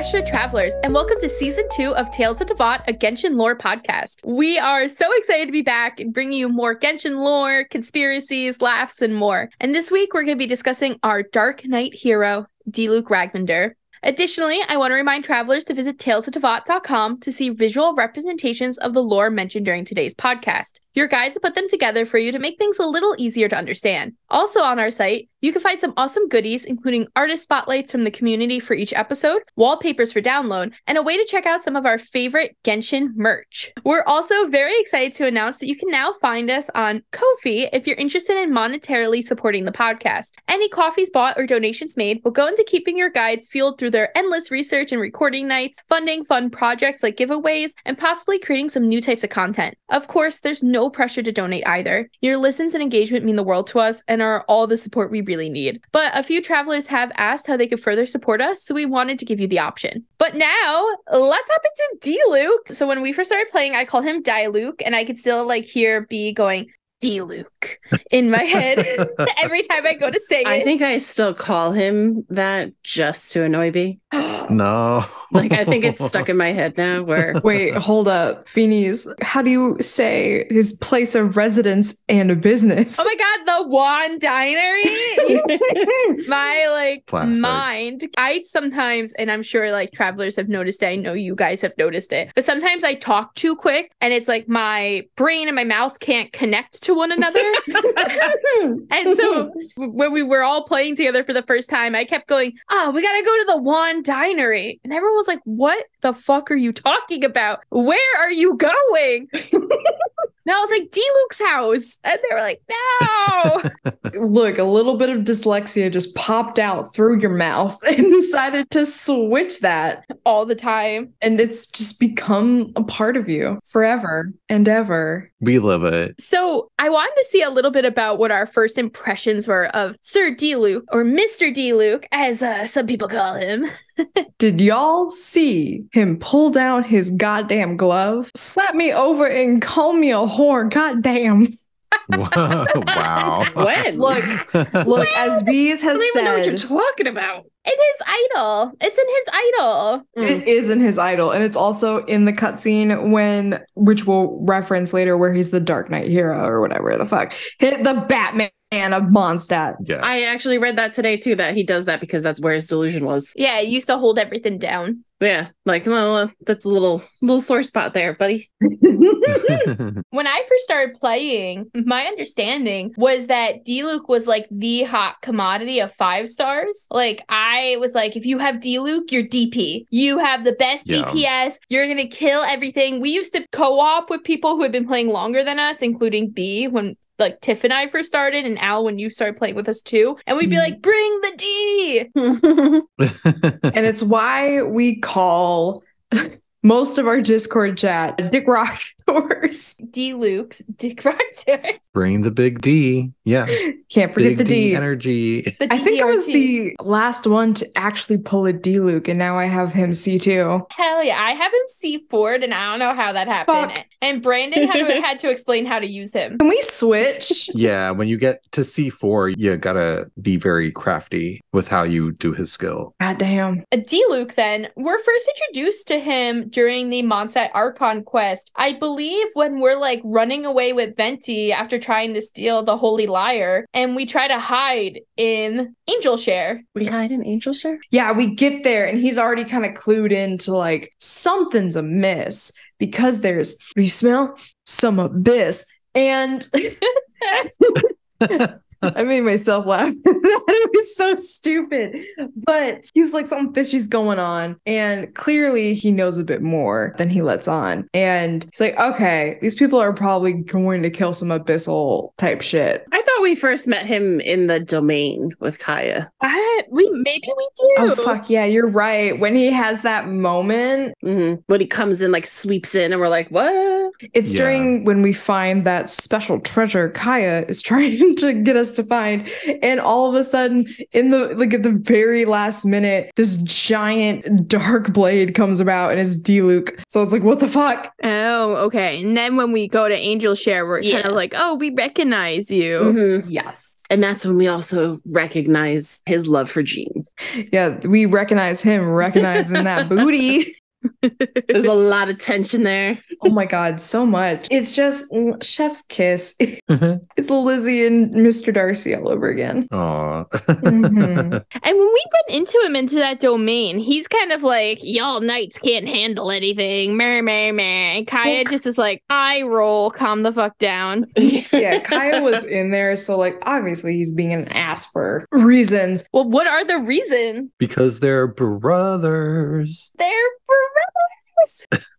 Astra Travelers, and welcome to Season 2 of Tales of Teyvat, a Genshin Lore podcast. We are so excited to be back and bringing you more Genshin lore, conspiracies, laughs, and more. And this week, we're going to be discussing our Dark Knight hero, Diluc Ragnvindr. Additionally, I want to remind travelers to visit talesoftevat.com to see visual representations of the lore mentioned during today's podcast. Your guides have put them together for you to make things a little easier to understand. Also on our site, you can find some awesome goodies, including artist spotlights from the community for each episode, wallpapers for download, and a way to check out some of our favorite Genshin merch. We're also very excited to announce that you can now find us on Ko-fi if you're interested in monetarily supporting the podcast. Any coffees bought or donations made will go into keeping your guides fueled through their endless research and recording nights, funding fun projects like giveaways, and possibly creating some new types of content. Of course, there's no pressure to donate either. Your listens and engagement mean the world to us and are all the support we really need. But a few travelers have asked how they could further support us, so we wanted to give you the option. But now, let's hop into Diluc. So when we first started playing, I called him Diluc, and I could still hear B going, Diluc in my head every time I go to say it. I think I still call him that just to annoy B. No. I think it's stuck in my head now where... Wait, hold up. Phineas, how do you say his place of residence and a business? Oh my god, the Wand Dinery? My, Classic. mind. I sometimes, and I'm sure, travelers have noticed it, I know you guys have noticed it, but sometimes I talk too quick, and it's my brain and my mouth can't connect to one another. And so, when we were all playing together for the first time, I kept going, we gotta go to the Wand Dinery. And everyone was like, what the fuck are you talking about? Where are you going? And I was like, Diluc's house. And they were like, no. Look, a little bit of dyslexia just popped out through your mouth and decided to switch that. All the time. And it's just become a part of you forever and ever. We love it. So I wanted to see a little bit about what our first impressions were of Sir Diluc, or Mr. Diluc, as some people call him. Did y'all see him pull down his goddamn glove, slap me over, and call me a whore? Goddamn. Wow. When? Look, as Bees has I don't even know what you're said, talking about. In his idol. It's in his idol. it is in his idol, and it's also in the cutscene which we'll reference later, where he's the Dark Knight hero or whatever the fuck. Hit the Batman of Mondstadt. Yeah. I actually read that today too, that he does that because that's where his delusion was. Yeah, it used to hold everything down. Yeah, well, that's a little sore spot there, buddy. When I first started playing, my understanding was that Diluc was the hot commodity of 5 stars. I was if you have Diluc, you're DP. You have the best DPS. You're gonna kill everything. We used to co-op with people who had been playing longer than us, including B when Tiff and I first started, and Al when you started playing with us too. And we'd be like, bring the D. And it's why we call most of our Discord chat Dick Rock Tours. Diluc's Dick Rock Tours. Bring the big D. Yeah. Can't forget Big the D. energy. I think I was the last one to actually pull a Diluc, and now I have him C2. Hell yeah. I have him C4'd, and I don't know how that happened. Fuck. And Brandon had to explain how to use him. Can we switch? Yeah, when you get to C4, you gotta be very crafty with how you do his skill. God damn. Diluc, then, we're first introduced to him during the Mondstadt Archon quest. I believe when we're running away with Venti after trying to steal the Holy Lyre, and we try to hide in Angel Share. We hide in Angel Share? Yeah, we get there, and he's already kind of clued into something's amiss, because there's, you smell some abyss. And I made myself laugh. It was so stupid. But he was something fishy's going on. And clearly he knows a bit more than he lets on. And he's okay, these people are probably going to kill some abyssal type shit. I thought we first met him in the domain with Kaya. Maybe we do. Oh, fuck yeah, you're right. When he has that moment. Mm-hmm. When he comes in, sweeps in, and we're like, what? It's during when we find that special treasure Kaya is trying to get us to find, and all of a sudden in the at the very last minute, this giant dark blade comes about and it's Diluc. So it's what the fuck? Oh, okay. And then when we go to Angel Share, we're kind of oh, we recognize you. Mm-hmm. Yes. And that's when we also recognize his love for Jean. Yeah, we recognize him recognizing that booty. There's a lot of tension there. Oh my God, so much. It's just chef's kiss. It's Lizzie and Mr. Darcy all over again. Aw. And when we run into that domain, he's kind of like, y'all knights can't handle anything. Meh, meh, meh. And Kaya just is like, eye roll, calm the fuck down. Yeah, Kaya was in there, so like obviously he's being an ass for reasons. Well, what are the reasons? Because they're brothers. They're brothers.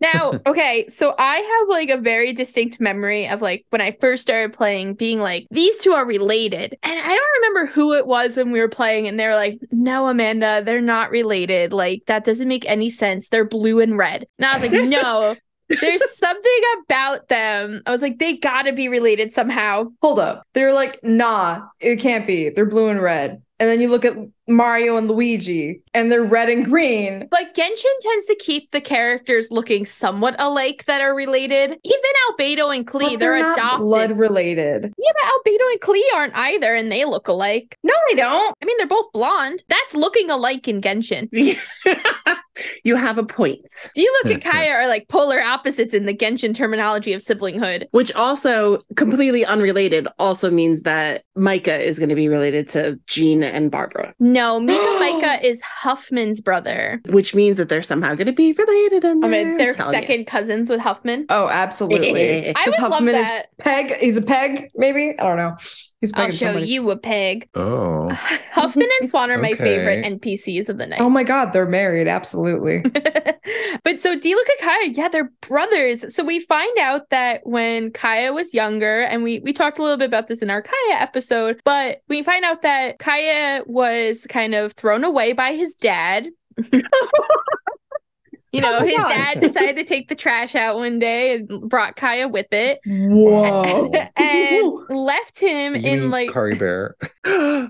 Now, okay, so I have like a very distinct memory of like when I first started playing being like, these two are related. And I don't remember who it was when we were playing and they're like, no, Amanda, they're not related. Like, that doesn't make any sense. They're blue and red. And I was like, no. There's something about them. I was like, they gotta be related somehow. Hold up. They're like, nah, it can't be. They're blue and red. And then you look at Mario and Luigi, and they're red and green. But Genshin tends to keep the characters looking somewhat alike that are related. Even Albedo and Klee, they're not adopted. blood related. Yeah, but Albedo and Klee aren't either, and they look alike. No, they don't. I mean, they're both blonde. That's looking alike in Genshin. You have a point. Diluc and Kaya are like polar opposites in the Genshin terminology of siblinghood. Which also, completely unrelated, also means that Micah is going to be related to Jean and Barbara. No, Mika Micah is Huffman's brother. Which means that they're somehow going to be related. I mean, they're second cousins with Huffman. Oh, absolutely. I would Huffman love that. Is Peg. He's a Peg, maybe? I don't know. He's I'll show you a peg. Oh. Huffman and Swan are my Okay. favorite NPCs of the night. Oh my God, they're married. Absolutely. But so Diluc and Kaya, yeah, they're brothers. So we find out that when Kaya was younger, and we talked a little bit about this in our Kaya episode, but we find out that Kaya was kind of thrown away by his dad. You know, his dad decided to take the trash out one day and brought Kaya with it. Whoa. And left him You in mean like... Kari Bear.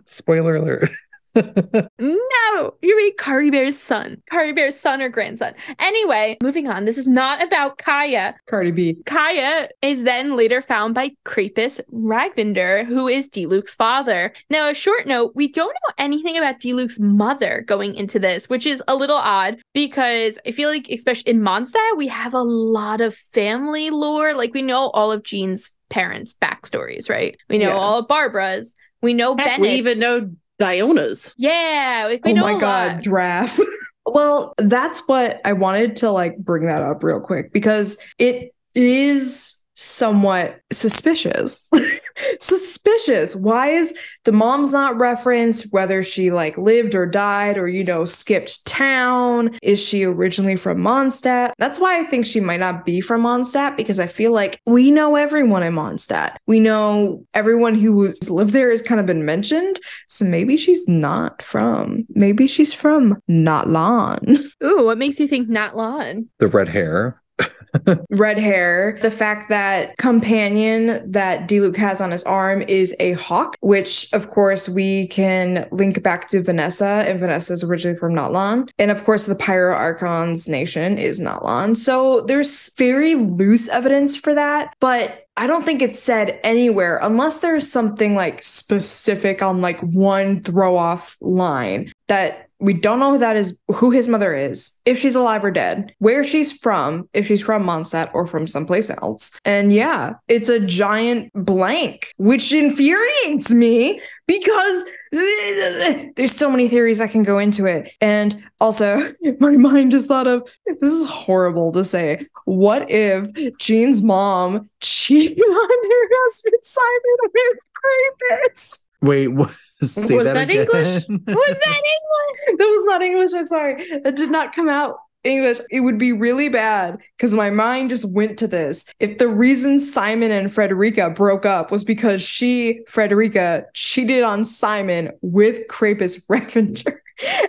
Spoiler alert. No, you mean Kari Bear's son. Kari Bear's son or grandson. Anyway, moving on. This is not about Kaya. Cardi B. Kaya is then later found by Diluc Ragnvindr, who is Diluc's father. Now, a short note, we don't know anything about Diluc's mother going into this, which is a little odd because I feel like, especially in Mondstadt, we have a lot of family lore. Like, we know all of Jean's parents' backstories, right? We know all of Barbara's. We know Bennett's. We even know Diona's. Yeah, we know a lot. Draft. Well, that's what I wanted to like bring that up real quick because it is somewhat suspicious. Suspicious. Why is the mom's not referenced, whether she like lived or died or, you know, skipped town? Is she originally from Mondstadt? That's why I think she might not be from Mondstadt, because I feel like we know everyone in Mondstadt. We know everyone who's lived there has kind of been mentioned. So maybe she's not from. Maybe she's from Natlan. Ooh, what makes you think Natlan? The red hair. Red hair. The fact that companion that Diluc has on his arm is a hawk, which of course we can link back to Vanessa, and Vanessa is originally from Natlan. And of course the Pyro Archons nation is Natlan. So there's very loose evidence for that, but I don't think it's said anywhere unless there's something like specific on like one throw off line that we don't know who that is, who his mother is, if she's alive or dead, where she's from, if she's from Mondstadt or from someplace else. And yeah, it's a giant blank, which infuriates me because there's so many theories that can go into it. And also, my mind just thought of, this is horrible to say, what if Jean's mom cheated on her husband Simon with Krampus? Wait, what? Say Was that that again? English? Was that English? That was not English. I'm sorry. That did not come out English. It would be really bad because my mind just went to this. If the reason Simon and Frederica broke up was because Frederica, cheated on Simon with Krampus Ragnvindr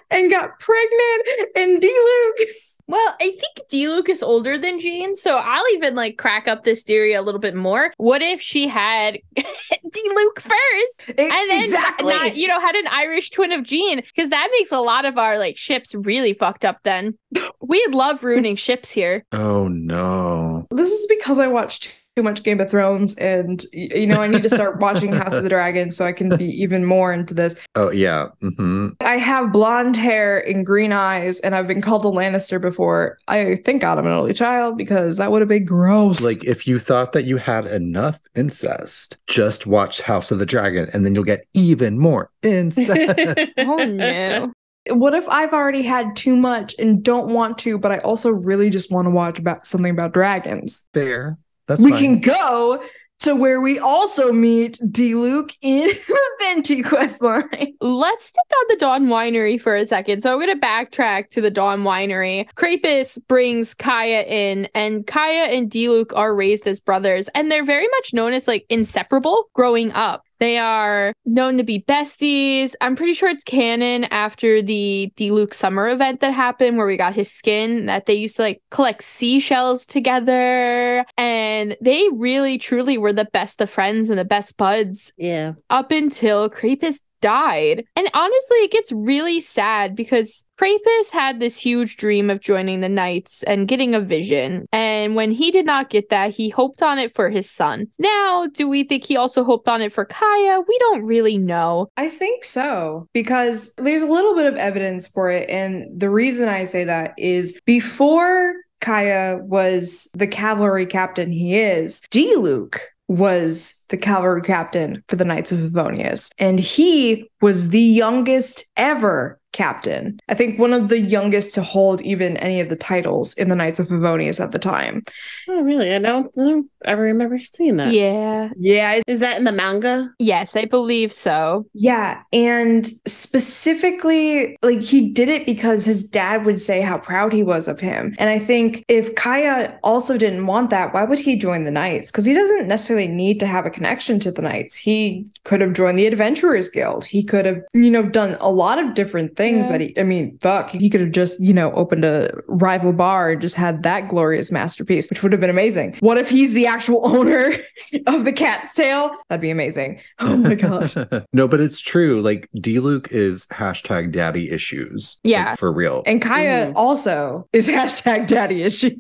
and got pregnant and Diluc. Well, I think Diluc is older than Jean, so I'll even like crack up this theory a little bit more. What if she had Diluc first, and then not, you know, had an Irish twin of Jean? Because that makes a lot of our like ships really fucked up. Then we'd love ruining ships here. Oh no! This is because I watched too much Game of Thrones, and I need to start watching House of the Dragon so I can be even more into this. Oh yeah. Mm-hmm. I have blonde hair and green eyes, and I've been called a Lannister before. I thank God I'm an only child, because that would have been gross. Like, if you thought that you had enough incest, just watch House of the Dragon, and then you'll get even more incest. Oh no. What if I've already had too much and don't want to, but I also really just want to watch something about dragons? Fair. That's we fine. can go to where we also meet Diluc in the Venti questline. Let's stick on the Dawn Winery for a second. So I'm going to backtrack to the Dawn Winery. Krampus brings Kaya in, and Kaya and Diluc are raised as brothers, and they're very much known as like inseparable growing up. They are known to be besties. I'm pretty sure it's canon after the Diluc summer event that happened where we got his skin, that they used to like collect seashells together. And they really, truly were the best of friends and the best buds. Yeah. Up until Krampus died. And honestly, it gets really sad because Krampus had this huge dream of joining the Knights and getting a vision. And when he did not get that, he hoped on it for his son. Now, do we think he also hoped on it for Kaya? We don't really know. I think so, because there's a little bit of evidence for it. And the reason I say that is before Kaya was the cavalry captain he is, Diluc was the cavalry captain for the Knights of Favonius. And he was the youngest ever captain. I think one of the youngest to hold even any of the titles in the Knights of Favonius at the time. Oh, really? I don't ever remember seeing that. Yeah. Yeah. Is that in the manga? Yes, I believe so. Yeah. And specifically, like, he did it because his dad would say how proud he was of him. And I think if Kaya also didn't want that, why would he join the Knights? Because he doesn't necessarily need to have a connection to the Knights. He could have joined the Adventurers Guild. He could have, done a lot of different things that he could have just, opened a rival bar and just had that glorious masterpiece, which would have been amazing. What if he's the actual owner of the Cat's Tail? That'd be amazing. Oh my God. No, but it's true. Like, Diluc is hashtag daddy issues. Yeah. Like, for real. And Kaya also is hashtag daddy issues.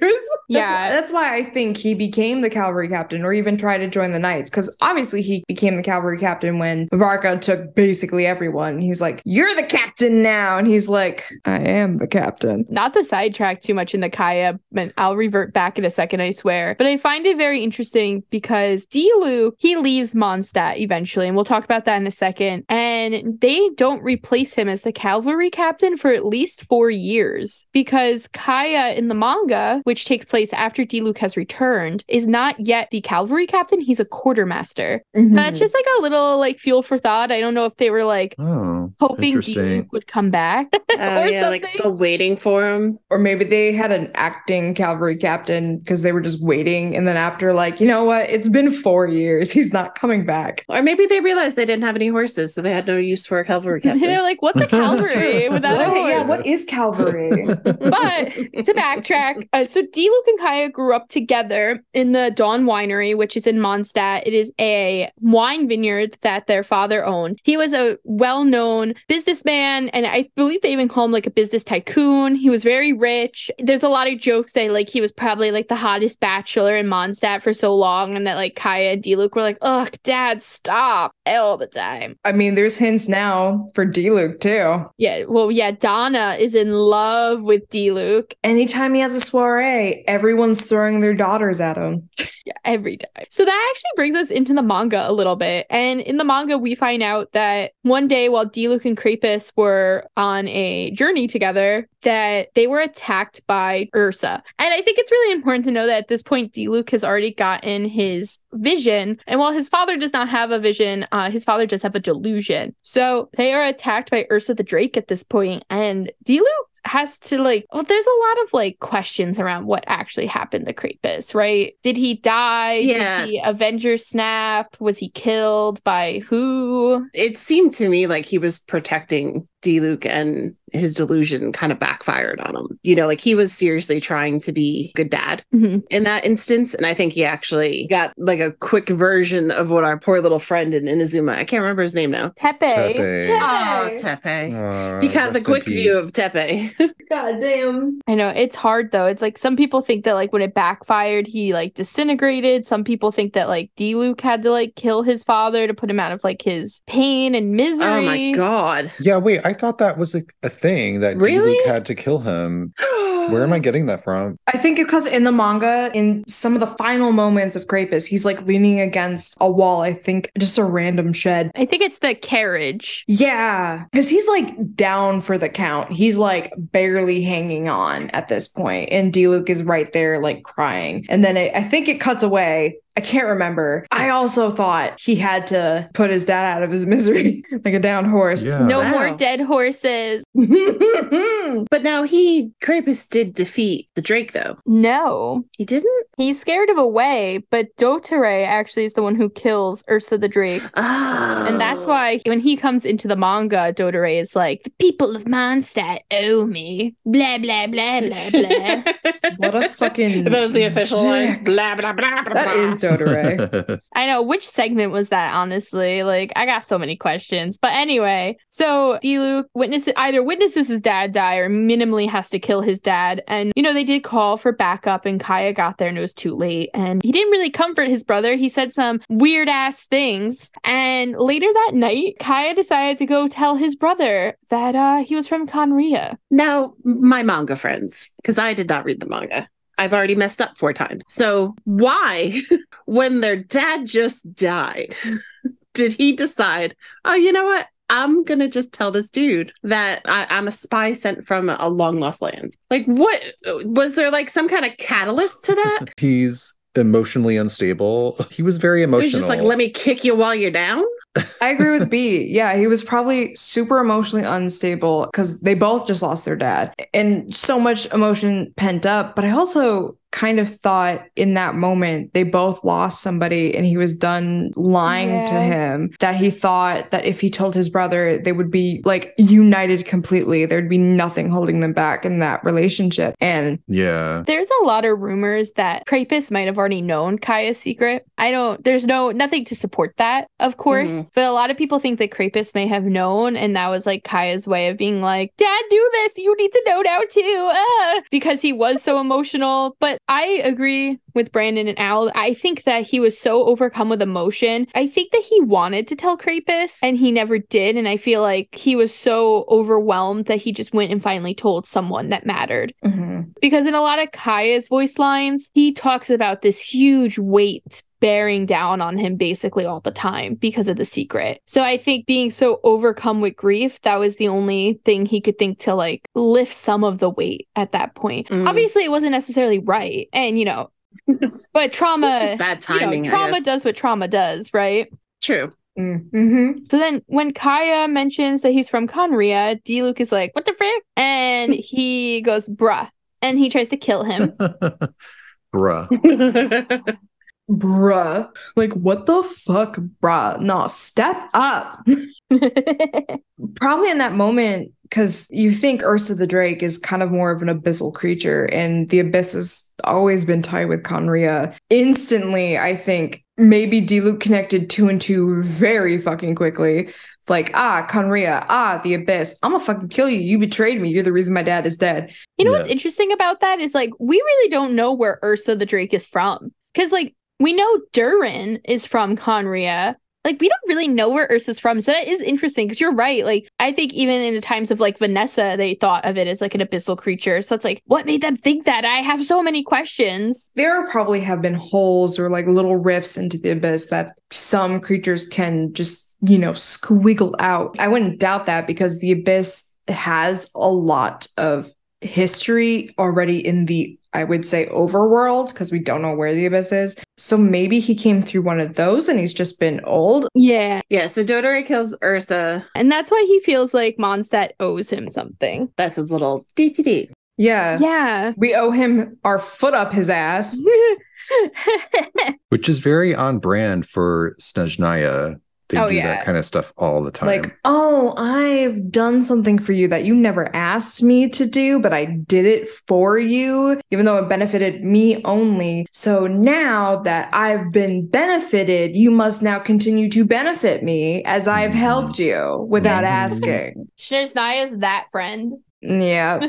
Yeah. That's why I think he became the cavalry captain, or even tried to join the Knights. Because obviously he became the cavalry captain when Varka took basically everyone. He's like, "You're the captain now." And he's like, "I am the captain." Not to sidetrack too much into Kaya, and I'll revert back in a second, I swear. But I find it very interesting because Diluc, he leaves Mondstadt eventually, and we'll talk about that in a second. And they don't replace him as the cavalry captain for at least 4 years, because Kaya in the manga, which takes place after Diluc has returned, is not yet the cavalry captain. He's a quartermaster. Mm-hmm. So that's just like a little like fuel for thought. I don't know if they were like hoping interesting. Diluc would come back. Oh, yeah, like still waiting for him. Or maybe they had an acting cavalry captain because they were just waiting. And then after, like, you know what? It's been 4 years. He's not coming back. Or maybe they realized they didn't have any horses, so they had no use for a cavalry captain. They're like, what's a cavalry without a horse? Yeah, what is cavalry? But to backtrack, so Diluc and Kaya grew up together in the Dawn Winery, which is in Mondstadt. It is a wine vineyard that their father owned. He was a well-known businessman, and I believe they even call him like a business tycoon. He was very rich. There's a lot of jokes that like he was probably like the hottest bachelor in Mondstadt for so long, and that like Kaya and Diluc were like, "Ugh, Dad, stop," all the time. I mean, there's hints now for Diluc too. Yeah, well, yeah, Donna is in love with Diluc. Anytime he has a soiree, everyone's throwing their daughters at him. Yeah, every time. So that actually brings us into the manga a little bit. And in the manga, we find out that one day while Diluc and Krampus were on a journey together, that they were attacked by Ursa. And I think it's really important to know that at this point, Diluc has already gotten his vision. And while his father does not have a vision, his father does have a delusion. So they are attacked by Ursa the Drake at this point. And Diluc has to there's a lot of questions around what actually happened to Krampus, right? Did he die? Yeah. Did the Avenger snap? Was he killed by who? It seemed to me like he was protecting Diluc, and his delusion kind of backfired on him. He was seriously trying to be a good dad in that instance. And I think he actually got like a quick version of what our poor little friend in Inazuma, I can't remember his name now. Tepe. Tepe. Oh, Tepe. He got the quick view of Tepe. God damn. I know, it's hard though. It's like some people think that like when it backfired, he like disintegrated. Some people think that like Diluc had to like kill his father to put him out of like his pain and misery. Oh my god. Yeah, wait, I thought that was a thing that Really? Diluc had to kill him. Where am I getting that from? I think because in the manga, in some of the final moments of Krampus, he's like leaning against a wall. I think just a random shed. I think it's the carriage. Yeah, because he's like down for the count. He's like barely hanging on at this point, and Diluc is right there like crying. And then I think it cuts away. I can't remember. I also thought he had to put his dad out of his misery like a downed horse. Yeah. No Wow. more dead horses. But now Krampus did defeat the Drake, though. No. He didn't? He scared him away, but Dotare actually is the one who kills Ursa the Drake. Oh. And that's why when he comes into the manga, Dotare is like, the people of Mondstadt owe me. Blah, blah, blah, blah, blah. What a fucking Those are the official lines. dick. Blah, blah, blah, blah. That is Dotare. I know. Which segment was that, honestly? Like, I got so many questions. But anyway, so Diluc witnesses his dad die or minimally has to kill his dad. And, you know, they did call for backup and Kaya got there and it was too late. And he didn't really comfort his brother. He said some weird ass things. And later that night, Kaya decided to go tell his brother that he was from Conria. Now, my manga friends, because I did not read the manga. I've already messed up 4 times. So why, when their dad just died, did he decide, oh, you know what? I'm going to just tell this dude that I'm a spy sent from a long lost land. Like, what? Was there like some kind of catalyst to that? He's emotionally unstable. He was very He emotional. was just like, let me kick you while you're down? I agree with B. Yeah, he was probably super emotionally unstable because they both just lost their dad and so much emotion pent up. But I also kind of thought in that moment they both lost somebody and he was done lying to him, that he thought that if he told his brother, they would be like united completely. There'd be nothing holding them back in that relationship. And yeah, there's a lot of rumors that Krampus might have already known Kaya's secret. There's nothing to support that, of course, but a lot of people think that Krampus may have known, and that was like Kaya's way of being like, Dad knew this, you need to know now too, because he was so emotional. But I agree with Brandon and Al. I think that he was so overcome with emotion. I think that he wanted to tell Krampus and he never did. And I feel like he was so overwhelmed that he just went and finally told someone that mattered. Because in a lot of Kaya's voice lines, he talks about this huge weight bearing down on him basically all the time because of the secret. So I think being so overcome with grief, that was the only thing he could think to like lift some of the weight at that point. Obviously, it wasn't necessarily right. And, you know, but trauma, It's just bad timing, trauma does what trauma does, right? True. So then when Kaya mentions that he's from Conria, Diluc is like, what the frick? And he goes, bruh. And he tries to kill him. bruh. bruh, like what the fuck, bruh? No, step up. Probably in that moment, because you think Ursa the Drake is kind of more of an abyssal creature, and the abyss has always been tied with Conria. Instantly, I think maybe Diluc connected 2 and 2 very fucking quickly. Like, Conria, the abyss. I'm gonna fucking kill you. You betrayed me. You're the reason my dad is dead. You know what's interesting about that is like, we really don't know where Ursa the Drake is from. Because like, we know Durin is from Conria. Like, we don't really know where Ursa's from. So that is interesting because you're right. Like, I think even in the times of like Vanessa, they thought of it as like an abyssal creature. So it's like, what made them think that? I have so many questions. There probably have been holes or like little rifts into the abyss that some creatures can just, squiggle out. I wouldn't doubt that because the abyss has a lot of history already in the, I would say, overworld, because we don't know where the abyss is. So maybe he came through one of those and he's just been old. Yeah. Yeah, so Dotare kills Ursa. And that's why he feels like Mondstadt owes him something. That's his little DTD. Yeah. Yeah. We owe him our foot up his ass. Which is very on brand for Snezhnaya. They do that kind of stuff all the time. Like, I've done something for you that you never asked me to do, but I did it for you, even though it benefited me only. So now that I've been benefited, you must now continue to benefit me as I've helped you without asking. Snezhnaya's that friend. Yeah.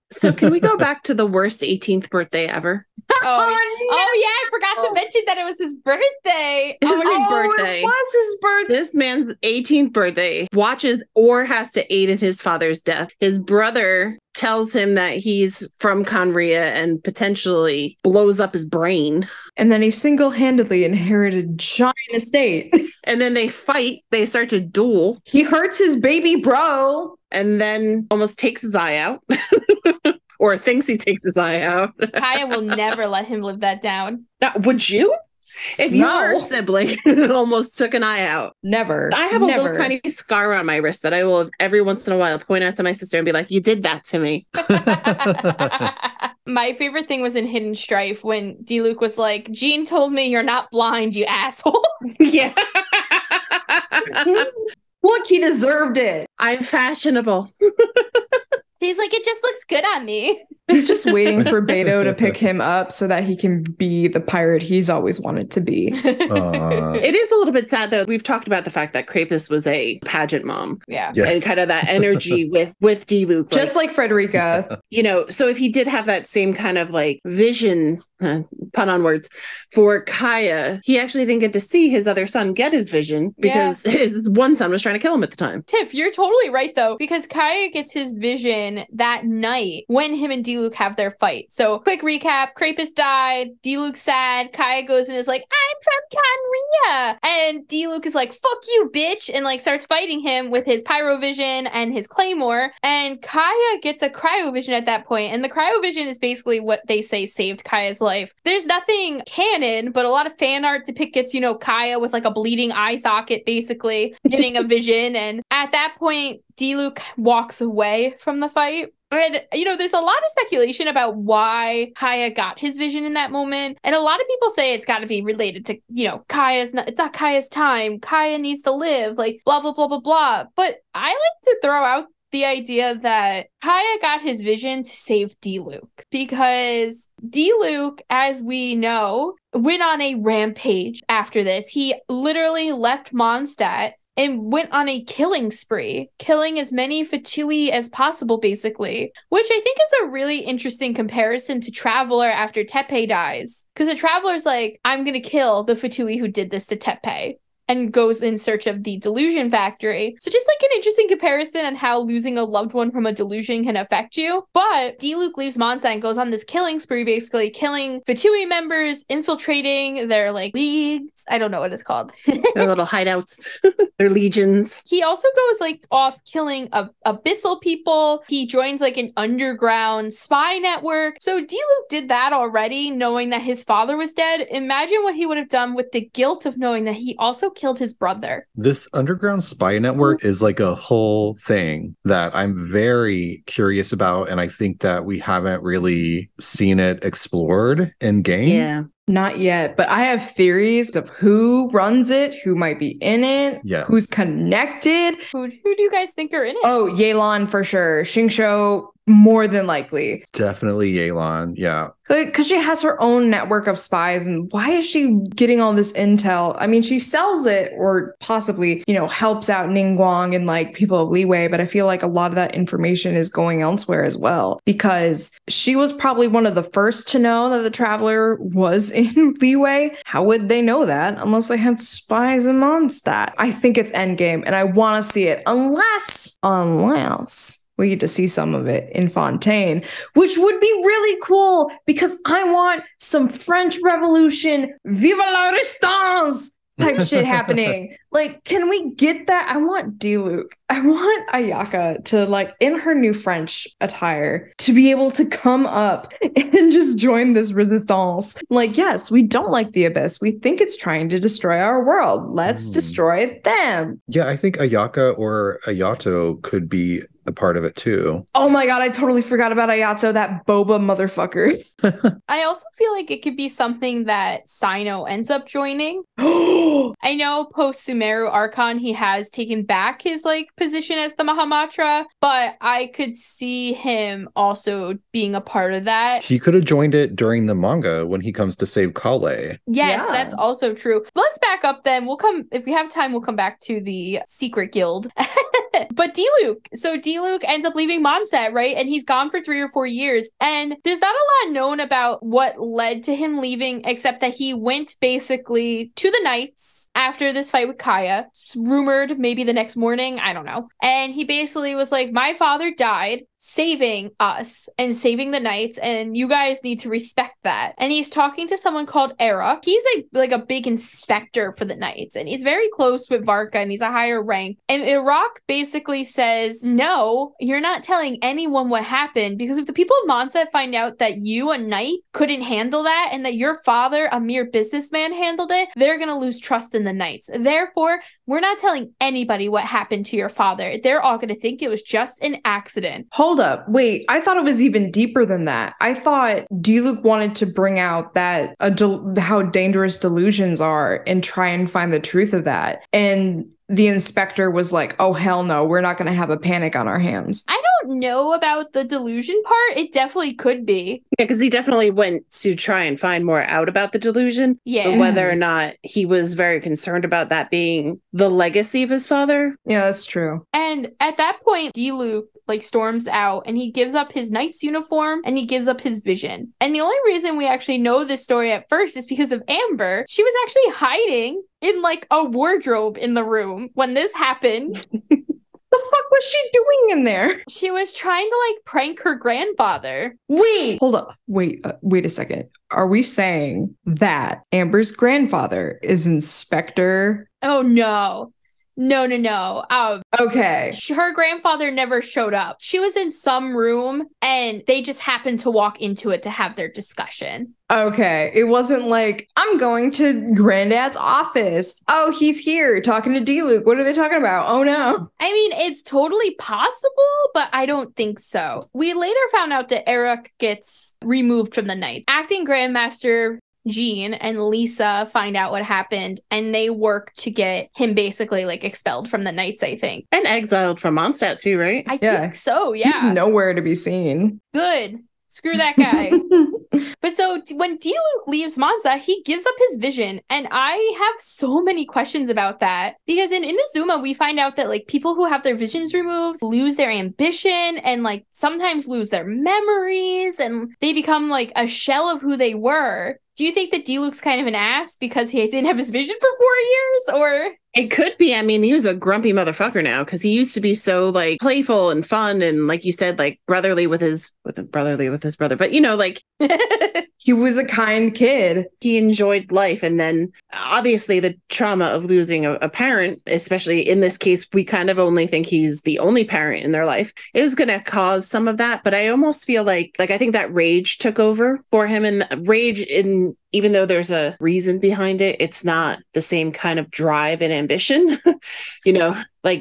So can we go back to the worst 18th birthday ever? Oh yeah, I forgot to mention that it was his birthday. It was his birthday. It was his birthday. This man's 18th birthday, watches or has to aid in his father's death. His brother tells him that he's from Conria and potentially blows up his brain. And then he single-handedly inherited a giant estate. And then they fight. They start to duel. He hurts his baby bro. And then almost takes his eye out. Or thinks he takes his eye out. Kaya will never let him live that down. Now, would you? If your sibling almost took an eye out. Never. I have a little tiny scar on my wrist that I will every once in a while point out to my sister and be like, you did that to me. My favorite thing was in Hidden Strife when Diluc was like, Jean told me you're not blind, you asshole. Yeah. Look, he deserved it. I'm fashionable. He's like, it just looks good on me. He's just waiting for Beto to pick him up so that he can be the pirate he's always wanted to be. It is a little bit sad, though. We've talked about the fact that Krapus was a pageant mom. Yeah. Yes. And kind of that energy with Diluc. Just like Frederica. You know, so if he did have that same kind of like vision, pun on words, for Kaya, he actually didn't get to see his other son get his vision because his one son was trying to kill him at the time. Tiff, you're totally right, though, because Kaya gets his vision that night when him and Diluc have their fight. So, quick recap, Krapus died, Diluc's sad, Kaya goes and is like, I'm from Conria! And Diluc is like, fuck you, bitch! And like starts fighting him with his pyrovision and his claymore. And Kaya gets a cryovision at that point. And the cryovision is basically what they say saved Kaya's life. There's nothing canon, but a lot of fan art depicts, you know, Kaya with like a bleeding eye socket, basically getting a vision. And at that point, Diluc walks away from the fight. And, you know, there's a lot of speculation about why Kaya got his vision in that moment. And a lot of people say it's got to be related to, you know, it's not Kaya's time. Kaya needs to live, like, blah, blah, blah, blah, blah. But I like to throw out the idea that Kaya got his vision to save Diluc. Because Diluc, as we know, went on a rampage after this. He literally left Mondstadt and went on a killing spree, killing as many Fatui as possible, basically. Which I think is a really interesting comparison to Traveler after Tepe dies. Because the Traveler's like, I'm going to kill the Fatui who did this to Tepe. And goes in search of the delusion factory. So just like an interesting comparison on how losing a loved one from a delusion can affect you. But Diluc leaves Mondstadt and goes on this killing spree, basically killing Fatui members, infiltrating their like leagues. I don't know what it's called. Their little hideouts. Their legions. He also goes like off killing abyssal people. He joins like an underground spy network. So Diluc did that already, knowing that his father was dead. Imagine what he would have done with the guilt of knowing that he also killed his brother. This underground spy network is like a whole thing that I'm very curious about, and I think that we haven't really seen it explored in game. Yeah. Not yet, but I have theories of who runs it, who might be in it, who's connected. Who do you guys think are in it? Oh, Yelan for sure. Xingqiu, more than likely. Definitely Yelan, yeah. Because she has her own network of spies, and why is she getting all this intel? I mean, she sells it or possibly, you know, helps out Ningguang and like people of Liyue, but I feel like a lot of that information is going elsewhere as well, because she was probably one of the first to know that the Traveler was in Liyue. How would they know that unless they had spies in Mondstadt? I think it's endgame, and I want to see it unless we get to see some of it in Fontaine, which would be really cool because I want some French Revolution, Viva la Resistance type shit happening. Like, can we get that? I want Diluc. I want Ayaka to, like, in her new French attire, to be able to come up and just join this resistance. Like, yes, we don't like the Abyss. We think it's trying to destroy our world. Let's destroy them. Yeah, I think Ayaka or Ayato could be a part of it too. Oh my god, I totally forgot about Ayato, that boba motherfucker. I also feel like it could be something that Sino ends up joining. I know post Sumeru Archon, he has taken back his like position as the Mahamatra, but I could see him also being a part of that. He could have joined it during the manga when he comes to save Kale. Yes, Yeah. that's also true. But let's back up then. We'll come, if we have time, we'll come back to the secret guild. But Diluc. So Diluc ends up leaving Mondstadt, right? And he's gone for 3 or 4 years. And there's not a lot known about what led to him leaving, except that he went basically to the Knights after this fight with Kaya. It's rumored maybe the next morning. I don't know. And he basically was like, my father died saving us and saving the Knights, and you guys need to respect that. And he's talking to someone called Era. He's a big inspector for the Knights, and he's very close with Varka, and he's a higher rank. And Iraq basically says, no, you're not telling anyone what happened, because if the people of Mondstadt find out that you, a knight, couldn't handle that, and that your father, a mere businessman, handled it, they're gonna lose trust in the Knights. Therefore, we're not telling anybody what happened to your father. They're all gonna think it was just an accident. Hold up. Wait, I thought it was even deeper than that. I thought Diluc wanted to bring out that how dangerous delusions are and try and find the truth of that. And the inspector was like, oh, hell no, we're not going to have a panic on our hands. I don't know about the delusion part. It definitely could be. Yeah, because he definitely went to try and find more out about the delusion. Yeah. But whether or not he was very concerned about that being the legacy of his father. Yeah, that's true. And at that point, Diluc storms out, and he gives up his knight's uniform, and he gives up his vision. And the only reason we actually know this story at first is because of Amber. She was actually hiding in a wardrobe in the room when this happened. The fuck was she doing in there? She was trying to prank her grandfather. Wait, hold up. Wait a second. Are we saying that Amber's grandfather is Inspector? Oh, no. No. Okay. Her grandfather never showed up. She was in some room, and they just happened to walk into it to have their discussion. Okay. It wasn't like, I'm going to Granddad's office. Oh, he's here talking to Diluc. What are they talking about? Oh, no. I mean, it's totally possible, but I don't think so. We later found out that Eric gets removed from the Knights. Acting Grandmaster Jean and Lisa find out what happened, and they work to get him basically expelled from the Knights, I think. And exiled from Mondstadt too, right? I think so, yeah. He's nowhere to be seen. Good. Screw that guy. But so when Diluc leaves Mondstadt, he gives up his vision. And I have so many questions about that. Because in Inazuma, we find out that people who have their visions removed lose their ambition and sometimes lose their memories. And they become a shell of who they were. Do you think that Diluc's kind of an ass because he didn't have his vision for 4 years? Or... It could be. I mean, he was a grumpy motherfucker now, because he used to be so playful and fun and, like you said, brotherly with his brother. But he was a kind kid. He enjoyed life. And then obviously the trauma of losing a parent, especially in this case, we kind of only think he's the only parent in their life, is going to cause some of that. But I almost feel like I think that rage took over for him, and rage even though there's a reason behind it, it's not the same kind of drive and ambition.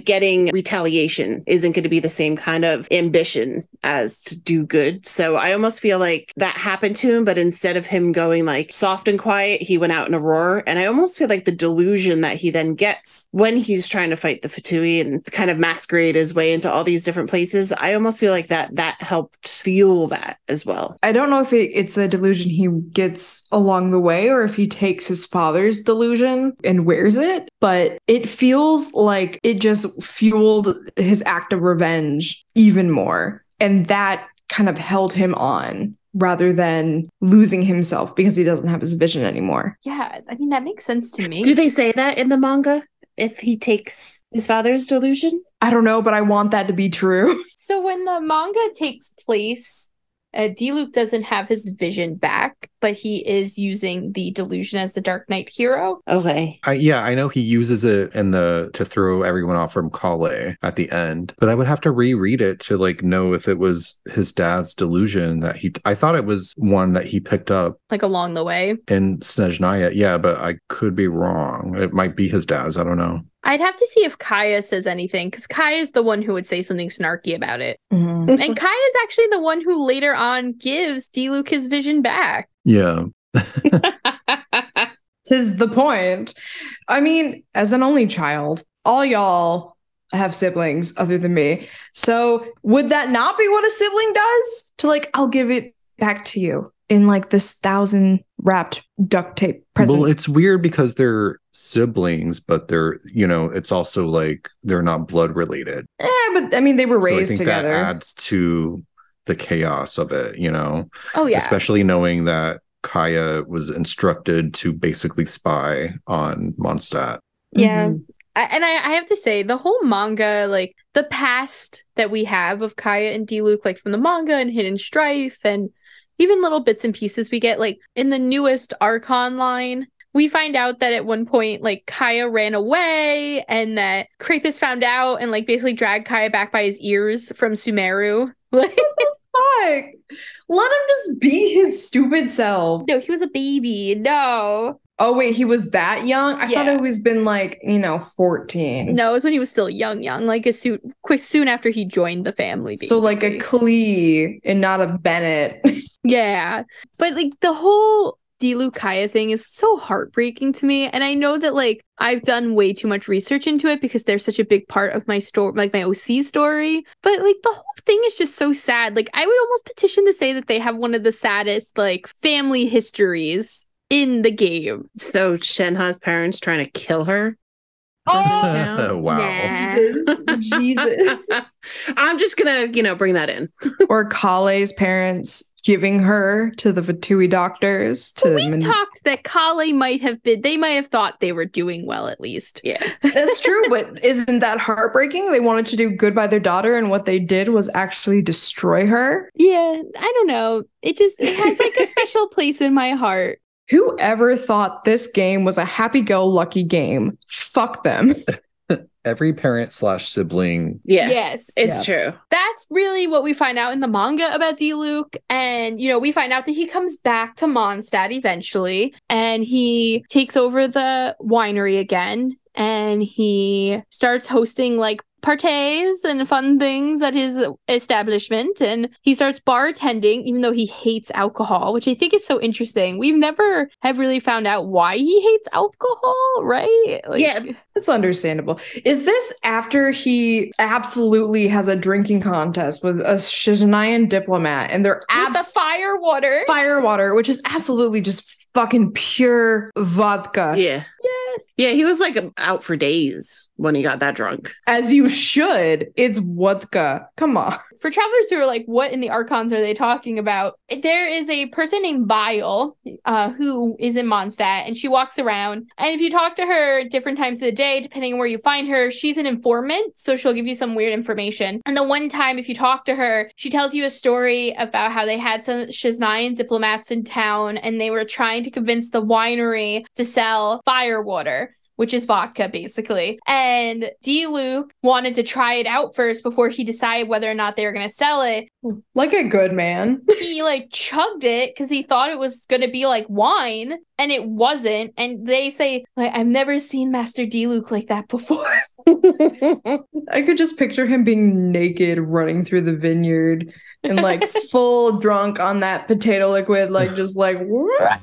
Getting retaliation isn't going to be the same kind of ambition as to do good. So I almost feel like that happened to him, but instead of him going soft and quiet, he went out in a roar. And I almost feel like the delusion that he then gets when he's trying to fight the Fatui and kind of masquerade his way into all these different places, I almost feel like that helped fuel that as well. I don't know if it's a delusion he gets along the way, or if he takes his father's delusion and wears it, but it feels like it just fueled his act of revenge even more. And that kind of held him on rather than losing himself because he doesn't have his vision anymore. Yeah, I mean, that makes sense to me. Do they say that in the manga? If he takes his father's delusion? I don't know, but I want that to be true. So when the manga takes place, Diluc doesn't have his vision back, but he is using the delusion as the Dark Knight hero. Okay. I know he uses it to throw everyone off from Kale at the end, but I would have to reread it to know if it was his dad's delusion that I thought it was one that he picked up along the way in Snezhnaya. Yeah, but I could be wrong. It might be his dad's. I don't know. I'd have to see if Kaya says anything, because Kaya is the one who would say something snarky about it. Mm-hmm. And Kaya is actually the one who later on gives Diluc his vision back. Yeah. 'Tis the point. I mean, as an only child, all y'all have siblings other than me. So would that not be what a sibling does? To like, I'll give it back to you in like this 1,000 wrapped duct tape present. Well, it's weird because they're siblings, but they're, it's also like they're not blood related. But I mean, they were raised so I think together. That adds to the chaos of it, Oh, yeah. Especially knowing that Kaya was instructed to basically spy on Mondstadt. Yeah. I have to say, the whole manga, like the past that we have of Kaya and Diluc, like from the manga and Hidden Strife, and even little bits and pieces we get, like in the newest Archon line, we find out that at one point, like Kaya ran away and that Krapus found out and like basically dragged Kaya back by his ears from Sumeru. Like, fuck? Let him just be his stupid self. No, he was a baby. No. Oh, wait, he was that young? I thought it was been like, 14. No, it was when he was still young, like soon after he joined the family. Basically. So like a Klee and not a Bennett. Yeah. But like the whole Diluc Kaya thing is so heartbreaking to me. And I know that like I've done way too much research into it because they're such a big part of my story, like my OC story. But like the whole thing is just so sad. Like I would almost petition to say that they have one of the saddest like family histories in the game. So Shenhe's parents trying to kill her? Oh, wow. Nah. Jesus. I'm just gonna, bring that in. Or Kale's parents giving her to the Fatui doctors. We've talked that Kale might have thought they were doing well, at least. Yeah. That's true, but isn't that heartbreaking? They wanted to do good by their daughter, and what they did was actually destroy her. Yeah, I don't know. It has like a special place in my heart. Whoever thought this game was a happy-go-lucky game, fuck them. Every parent / sibling. Yeah. Yes. It's true. That's really what we find out in the manga about Diluc. And, we find out that he comes back to Mondstadt eventually. And he takes over the winery again. And he starts hosting like parties and fun things at his establishment, and he starts bartending even though he hates alcohol, which I think is so interesting. We've never have really found out why he hates alcohol, right? Like, yeah, it's understandable. Is this after he absolutely has a drinking contest with a Shizanayan diplomat and they're the firewater, which is absolutely just fucking pure vodka? Yeah. Yes. Yeah, he was like out for days when he got that drunk. As you should. It's vodka. Come on. For travelers who are like, what in the Archons are they talking about? There is a person named Bile who is in Mondstadt, and she walks around. And if you talk to her different times of the day, depending on where you find her, she's an informant. So she'll give you some weird information. And the one time, if you talk to her, she tells you a story about how they had some Shiznayan diplomats in town, and they were trying to convince the winery to sell firewater, which is vodka, basically. And Diluc wanted to try it out first before he decided whether or not they were going to sell it. Like a good man. He, chugged it because he thought it was going to be like wine, and it wasn't. And they say, I've never seen Master Diluc like that before. I could just picture him being naked, running through the vineyard, and, full drunk on that potato liquid,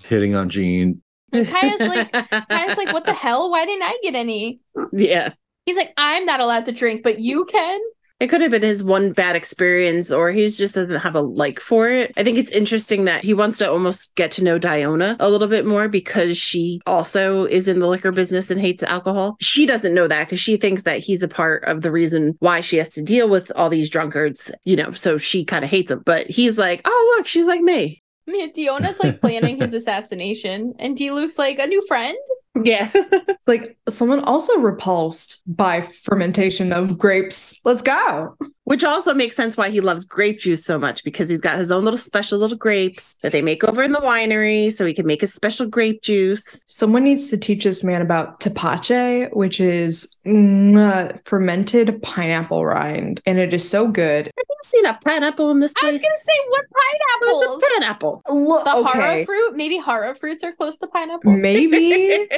hitting on Jean. And Kaya's like, what the hell? Why didn't I get any? Yeah. He's like, I'm not allowed to drink, but you can? It could have been his one bad experience, or he just doesn't have a like for it. I think it's interesting that he wants to almost get to know Diona a little bit more because she also is in the liquor business and hates alcohol. She doesn't know that because she thinks that he's a part of the reason why she has to deal with all these drunkards, so she kind of hates him. But he's like, oh, look, she's like me. Yeah, Diona's planning his assassination, and Diluc's like a new friend. Yeah. Someone also repulsed by fermentation of grapes. Let's go. Which also makes sense why he loves grape juice so much, because he's got his own little special little grapes that they make over in the winery so he can make his special grape juice. Someone needs to teach this man about tepache, which is fermented pineapple rind. And it is so good. Have you seen a pineapple in this place? I was going to say, what pineapple? It's a pineapple. The hara fruit? Maybe hara fruits are close to pineapples. Maybe.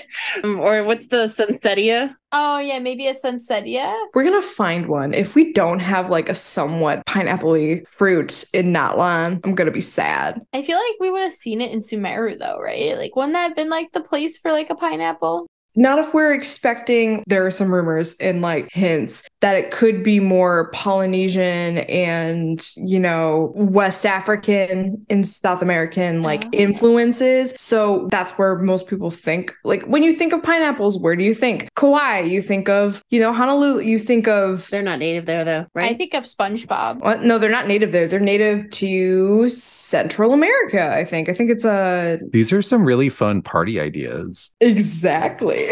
Or what's the synthetia? Oh, yeah, maybe a sunsetia. We're going to find one. If we don't have a somewhat pineapple-y fruit in Natlan, I'm going to be sad. I feel like we would have seen it in Sumeru, though, right? Wouldn't that have been the place for a pineapple? Not if we're expecting, there are some rumors and like hints that it could be more Polynesian and, you know, West African and South American like influences. So that's where most people think. Like when you think of pineapples, where do you think? Kauai, you think of, you know, Honolulu, you think of... They're not native there though, right? I think of SpongeBob. What? No, they're not native there. They're native to Central America, I think. I think it's a... These are some really fun party ideas. Exactly.